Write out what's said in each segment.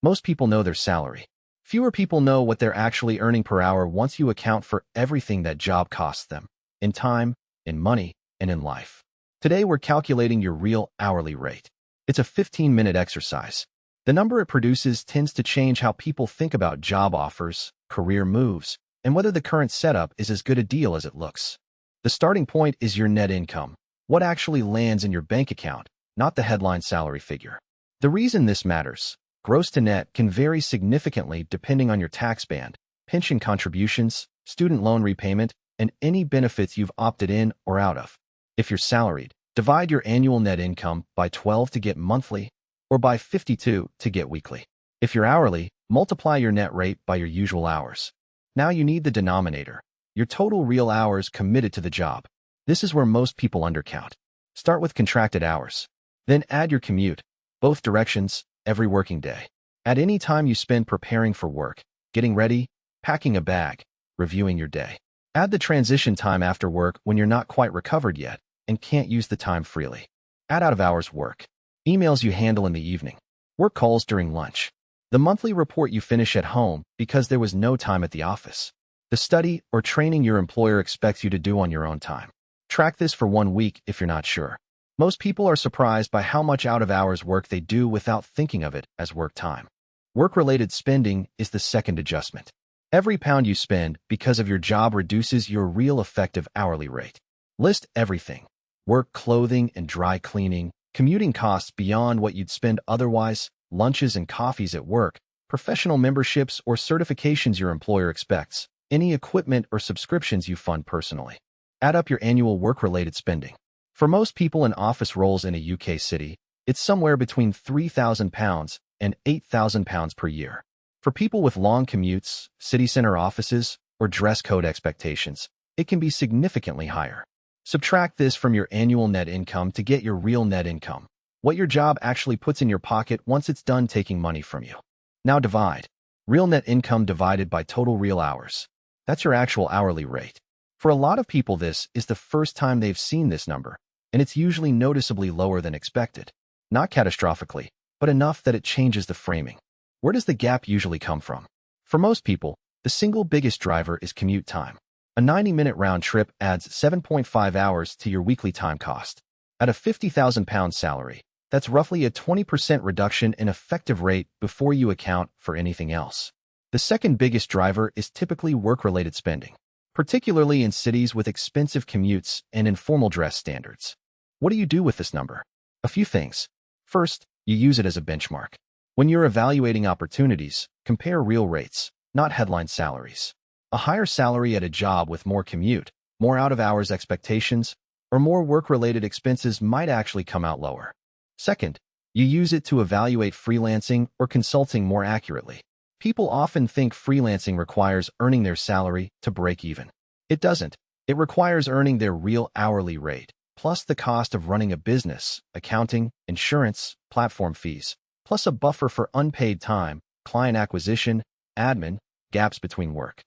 Most people know their salary. Fewer people know what they're actually earning per hour once you account for everything that job costs them, in time, in money, and in life. Today, we're calculating your real hourly rate. It's a 15-minute exercise. The number it produces tends to change how people think about job offers, career moves, and whether the current setup is as good a deal as it looks. The starting point is your net income, what actually lands in your bank account, not the headline salary figure. The reason this matters: gross to net can vary significantly depending on your tax band, pension contributions, student loan repayment, and any benefits you've opted in or out of. If you're salaried, divide your annual net income by 12 to get monthly, or by 52 to get weekly. If you're hourly, multiply your net rate by your usual hours. Now you need the denominator, your total real hours committed to the job. This is where most people undercount. Start with contracted hours. Then add your commute, both directions, every working day. Add any time you spend preparing for work, getting ready, packing a bag, reviewing your day. Add the transition time after work when you're not quite recovered yet and can't use the time freely. Add out-of-hours work, emails you handle in the evening, work calls during lunch, the monthly report you finish at home because there was no time at the office, the study or training your employer expects you to do on your own time. Track this for 1 week if you're not sure. Most people are surprised by how much out-of-hours work they do without thinking of it as work time. Work-related spending is the second adjustment. Every pound you spend because of your job reduces your real effective hourly rate. List everything: work, clothing, and dry cleaning, commuting costs beyond what you'd spend otherwise, lunches and coffees at work, professional memberships or certifications your employer expects, any equipment or subscriptions you fund personally. Add up your annual work-related spending. For most people in office roles in a UK city, it's somewhere between £3,000 and £8,000 per year. For people with long commutes, city center offices, or dress code expectations, it can be significantly higher. Subtract this from your annual net income to get your real net income, what your job actually puts in your pocket once it's done taking money from you. Now divide. Real net income divided by total real hours. That's your actual hourly rate. For a lot of people, this is the first time they've seen this number, and it's usually noticeably lower than expected. Not catastrophically, but enough that it changes the framing. Where does the gap usually come from? For most people, the single biggest driver is commute time. A 90-minute round trip adds 7.5 hours to your weekly time cost. At a £50,000 salary, that's roughly a 20% reduction in effective rate before you account for anything else. The second biggest driver is typically work-related spending, particularly in cities with expensive commutes and informal dress standards. What do you do with this number? A few things. First, you use it as a benchmark. When you're evaluating opportunities, compare real rates, not headline salaries. A higher salary at a job with more commute, more out-of-hours expectations, or more work-related expenses might actually come out lower. Second, you use it to evaluate freelancing or consulting more accurately. People often think freelancing requires earning their salary to break even. It doesn't. It requires earning their real hourly rate, plus the cost of running a business, accounting, insurance, platform fees, plus a buffer for unpaid time, client acquisition, admin, gaps between work.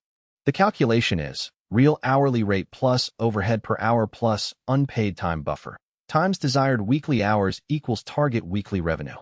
The calculation is real hourly rate plus overhead per hour plus unpaid time buffer times desired weekly hours equals target weekly revenue.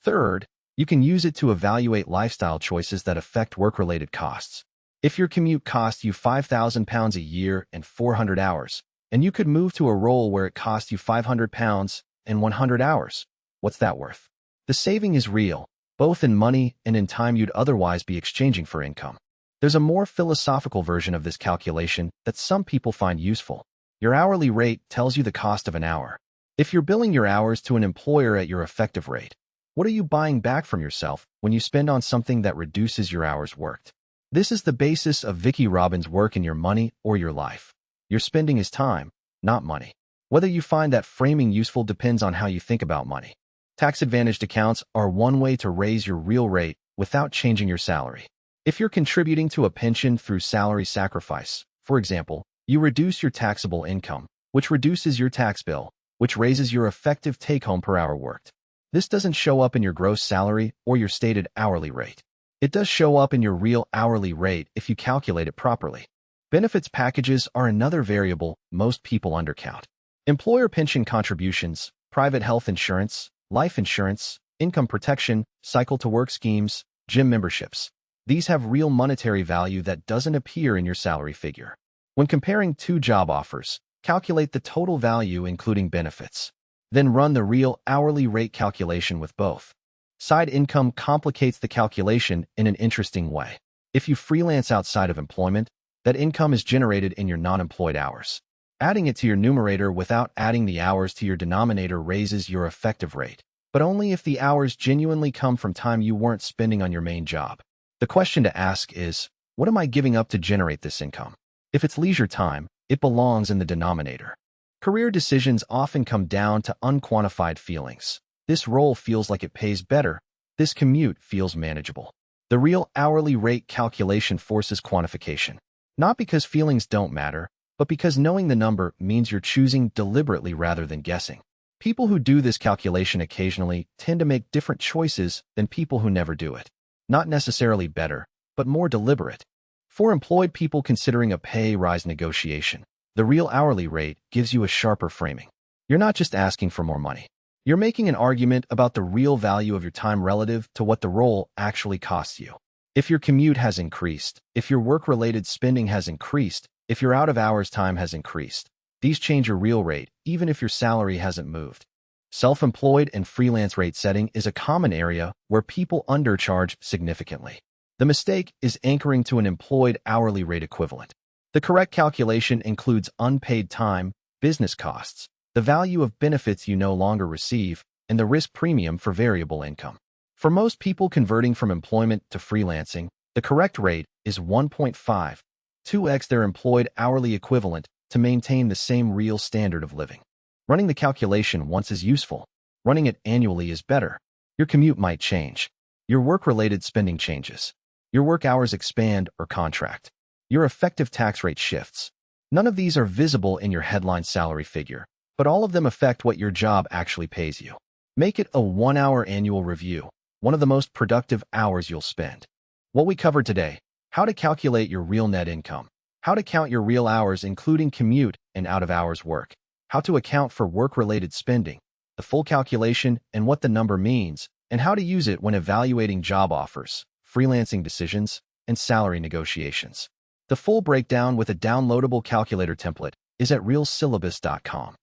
Third, you can use it to evaluate lifestyle choices that affect work-related costs. If your commute costs you £5,000 a year and 400 hours, and you could move to a role where it costs you £500 and 100 hours, what's that worth? The saving is real, both in money and in time you'd otherwise be exchanging for income. There's a more philosophical version of this calculation that some people find useful. Your hourly rate tells you the cost of an hour. If you're billing your hours to an employer at your effective rate, what are you buying back from yourself when you spend on something that reduces your hours worked? This is the basis of Vicki Robbins' work in Your Money or Your Life. Your spending is time, not money. Whether you find that framing useful depends on how you think about money. Tax-advantaged accounts are one way to raise your real rate without changing your salary. If you're contributing to a pension through salary sacrifice, for example, you reduce your taxable income, which reduces your tax bill, which raises your effective take-home per hour worked. This doesn't show up in your gross salary or your stated hourly rate. It does show up in your real hourly rate if you calculate it properly. Benefits packages are another variable most people undercount. Employer pension contributions, private health insurance, life insurance, income protection, cycle-to-work schemes, Gym memberships. These have real monetary value that doesn't appear in your salary figure. When comparing two job offers, calculate the total value including benefits. Then run the real hourly rate calculation with both. Side income complicates the calculation in an interesting way. If you freelance outside of employment, that income is generated in your non-employed hours. Adding it to your numerator without adding the hours to your denominator raises your effective rate, but only if the hours genuinely come from time you weren't spending on your main job. The question to ask is, what am I giving up to generate this income? If it's leisure time, it belongs in the denominator. Career decisions often come down to unquantified feelings. This role feels like it pays better. This commute feels manageable. The real hourly rate calculation forces quantification. Not because feelings don't matter, but because knowing the number means you're choosing deliberately rather than guessing. People who do this calculation occasionally tend to make different choices than people who never do it. Not necessarily better, but more deliberate. For employed people considering a pay rise negotiation, the real hourly rate gives you a sharper framing. You're not just asking for more money. You're making an argument about the real value of your time relative to what the role actually costs you. If your commute has increased, if your work-related spending has increased, if your out-of-hours time has increased, these change your real rate, even if your salary hasn't moved. Self-employed and freelance rate setting is a common area where people undercharge significantly. The mistake is anchoring to an employed hourly rate equivalent. The correct calculation includes unpaid time, business costs, the value of benefits you no longer receive, and the risk premium for variable income. For most people converting from employment to freelancing, the correct rate is 1.5-2x their employed hourly equivalent to maintain the same real standard of living. Running the calculation once is useful. Running it annually is better. Your commute might change. Your work-related spending changes. Your work hours expand or contract. Your effective tax rate shifts. None of these are visible in your headline salary figure, but all of them affect what your job actually pays you. Make it a 1-hour annual review, one of the most productive hours you'll spend. What we covered today: how to calculate your real net income, how to count your real hours including commute and out-of-hours work, how to account for work-related spending, the full calculation and what the number means, and how to use it when evaluating job offers, freelancing decisions, and salary negotiations. The full breakdown with a downloadable calculator template is at realsyllabus.com.